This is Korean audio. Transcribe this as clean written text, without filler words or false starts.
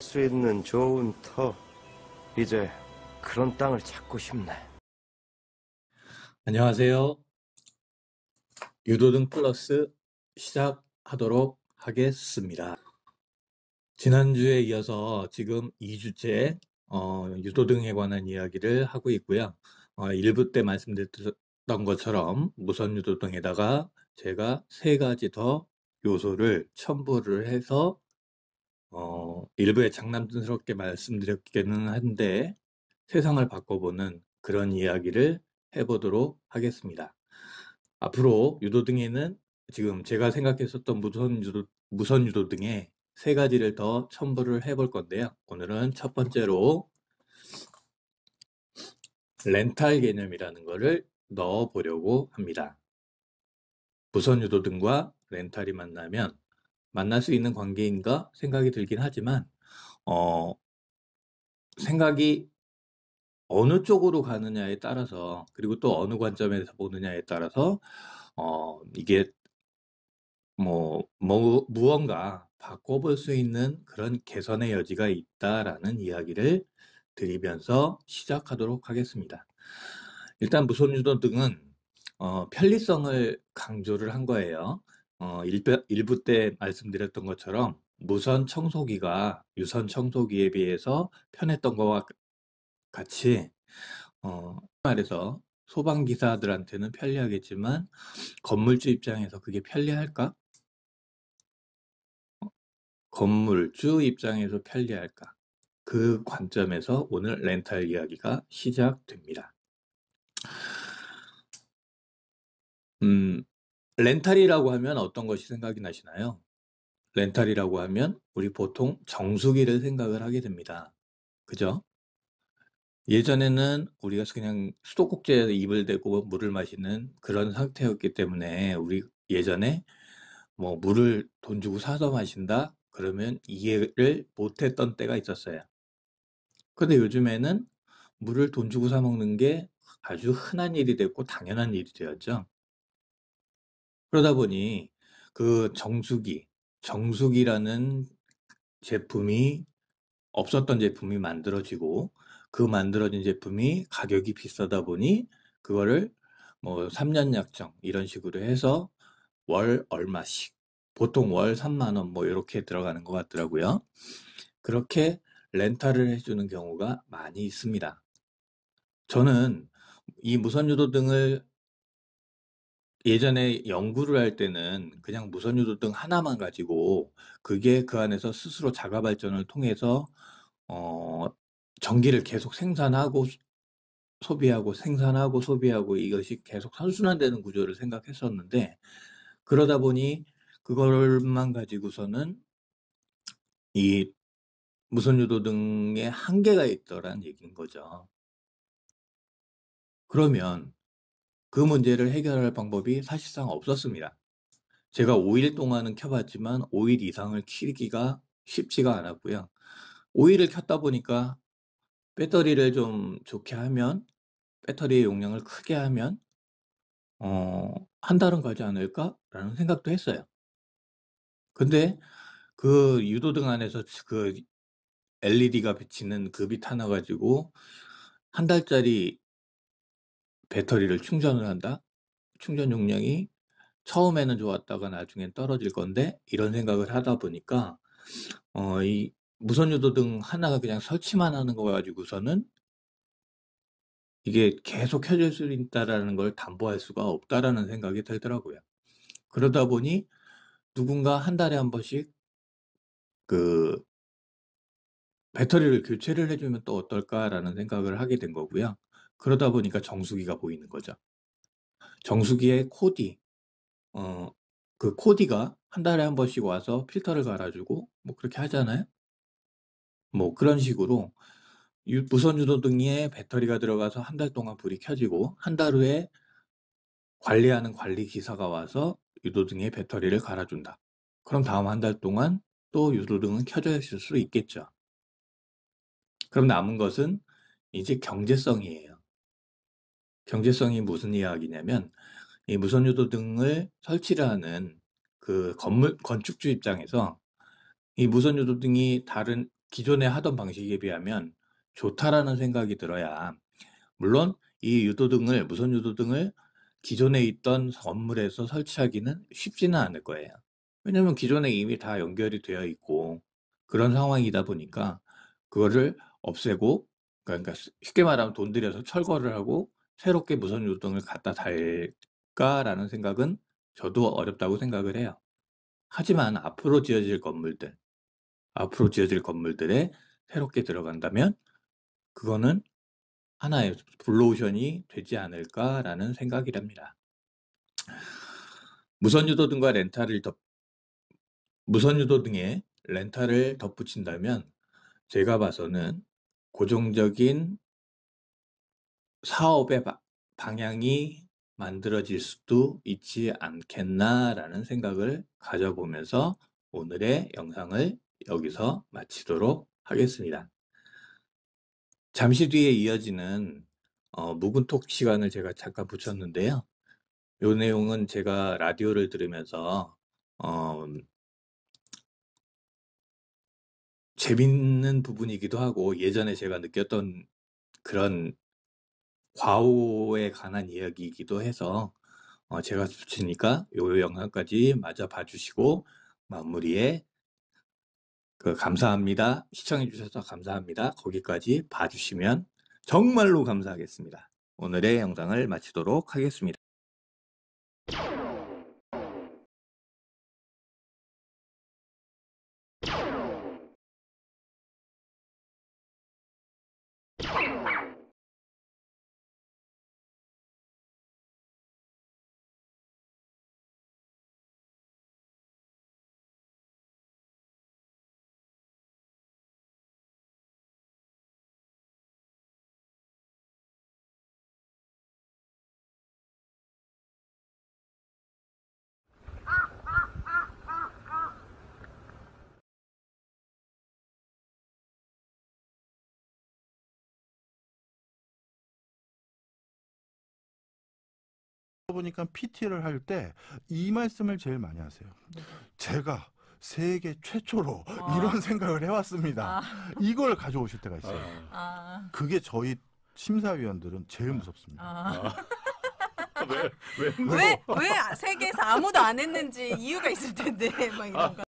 수 있는 좋은 터. 이제 그런 땅을 찾고 싶네. 안녕하세요. 유도등 플러스 시작하도록 하겠습니다. 지난주에 이어서 지금 2주째 유도등에 관한 이야기를 하고 있고요. 1부 때 말씀드렸던 것처럼 무선 유도등에다가 제가 3가지 더 요소를 첨부를 해서 일부에 장난스럽게 말씀드렸기는 한데 세상을 바꿔보는 그런 이야기를 해보도록 하겠습니다. 앞으로 유도등에는 지금 제가 생각했었던 무선 유도등에 3가지를 더 첨부를 해볼 건데요. 오늘은 첫 번째로 렌탈 개념이라는 것을 넣어보려고 합니다. 무선 유도등과 렌탈이 만날 수 있는 관계인가 생각이 들긴 하지만 생각이 어느 쪽으로 가느냐에 따라서, 그리고 또 어느 관점에서 보느냐에 따라서 이게 무언가 바꿔볼 수 있는 그런 개선의 여지가 있다라는 이야기를 드리면서 시작하도록 하겠습니다. 일단 무선 유도등은 편리성을 강조를 한 거예요. 1부 때 말씀드렸던 것처럼 무선 청소기가 유선 청소기에 비해서 편했던 것과 같이 말해서 소방기사들한테는 편리하겠지만 건물주 입장에서 그게 편리할까? 건물주 입장에서 편리할까? 그 관점에서 오늘 렌탈 이야기가 시작됩니다. 렌탈이라고 하면 어떤 것이 생각이 나시나요? 렌탈이라고 하면 우리 보통 정수기를 생각을 하게 됩니다. 그죠? 예전에는 우리가 그냥 수도꼭지에 입을 대고 물을 마시는 그런 상태였기 때문에 우리 예전에 물을 돈 주고 사서 마신다? 그러면 이해를 못했던 때가 있었어요. 근데 요즘에는 물을 돈 주고 사 먹는 게 아주 흔한 일이 됐고 당연한 일이 되었죠. 그러다 보니 그 정수기라는 제품이 없었던 제품이 만들어지고 그 만들어진 제품이 가격이 비싸다 보니 그거를 3년 약정 이런 식으로 해서 월 얼마씩 보통 월 3만 원 이렇게 들어가는 것 같더라고요. 그렇게 렌탈을 해주는 경우가 많이 있습니다. 저는 이 무선 유도등을 예전에 연구를 할 때는 그냥 무선 유도등 하나만 가지고 그게 그 안에서 스스로 자가 발전을 통해서 전기를 계속 생산하고 소비하고 생산하고 소비하고 이것이 계속 선순환되는 구조를 생각했었는데 그러다 보니 그걸만 가지고서는 이 무선 유도등에 한계가 있더란 얘기인 거죠. 그러면 그 문제를 해결할 방법이 사실상 없었습니다. 제가 5일 동안은 켜봤지만 5일 이상을 키기가 쉽지가 않았고요. 5일을 켰다 보니까 배터리를 좀 좋게 하면, 배터리의 용량을 크게 하면 한 달은 가지 않을까라는 생각도 했어요. 근데 그 유도등 안에서 그 LED가 비치는 그 빛 하나 가지고 한 달짜리 배터리를 충전을 한다? 충전 용량이 처음에는 좋았다가 나중엔 떨어질 건데 이런 생각을 하다 보니까 이 무선 유도등 하나가 그냥 설치만 하는 거 가지고서는 이게 계속 켜질 수 있다라는 걸 담보할 수가 없다라는 생각이 들더라고요. 그러다 보니 누군가 한 달에 한 번씩 그 배터리를 교체를 해주면 또 어떨까라는 생각을 하게 된 거고요. 그러다 보니까 정수기가 보이는 거죠. 정수기의 코디, 그 코디가 한 달에 한 번씩 와서 필터를 갈아주고 그렇게 하잖아요. 그런 식으로 무선 유도등에 배터리가 들어가서 한 달 동안 불이 켜지고 한 달 후에 관리하는 관리 기사가 와서 유도등에 배터리를 갈아준다. 그럼 다음 한 달 동안 또 유도등은 켜져 있을 수 있겠죠. 그럼 남은 것은 이제 경제성이에요. 경제성이 무슨 이야기냐면 이 무선 유도등을 설치를 하는 그 건축주 입장에서 이 무선 유도등이 다른 기존에 하던 방식에 비하면 좋다라는 생각이 들어야, 물론 이 무선 유도등을 기존에 있던 건물에서 설치하기는 쉽지는 않을 거예요. 왜냐면 기존에 이미 다 연결이 되어 있고 그런 상황이다 보니까 그거를 없애고, 그러니까 쉽게 말하면 돈 들여서 철거를 하고 새롭게 무선 유도등을 갖다 달까라는 생각은 저도 어렵다고 생각을 해요. 하지만 앞으로 지어질 건물들에 새롭게 들어간다면 그거는 하나의 블루오션이 되지 않을까라는 생각이랍니다. 무선 유도등에 렌탈을 덧붙인다면 제가 봐서는 고정적인 사업의 방향이 만들어질 수도 있지 않겠나라는 생각을 가져보면서 오늘의 영상을 여기서 마치도록 하겠습니다. 잠시 뒤에 이어지는 묵은톡 시간을 제가 잠깐 붙였는데요. 이 내용은 제가 라디오를 들으면서 재밌는 부분이기도 하고 예전에 제가 느꼈던 그런 과오에 관한 이야기이기도 해서 제가 붙이니까 이 영상까지 마저 봐주시고 마무리에 감사합니다. 시청해주셔서 감사합니다. 거기까지 봐주시면 정말로 감사하겠습니다. 오늘의 영상을 마치도록 하겠습니다. 보니까 PT를 할 때 이 말씀을 제일 많이 하세요. 제가 세계 최초로 이런 생각을 해왔습니다. 이걸 가져오실 때가 있어요. 그게 저희 심사위원들은 제일 무섭습니다. 왜 세계에서 아무도 안 했는지 이유가 있을 텐데 막 이런 거.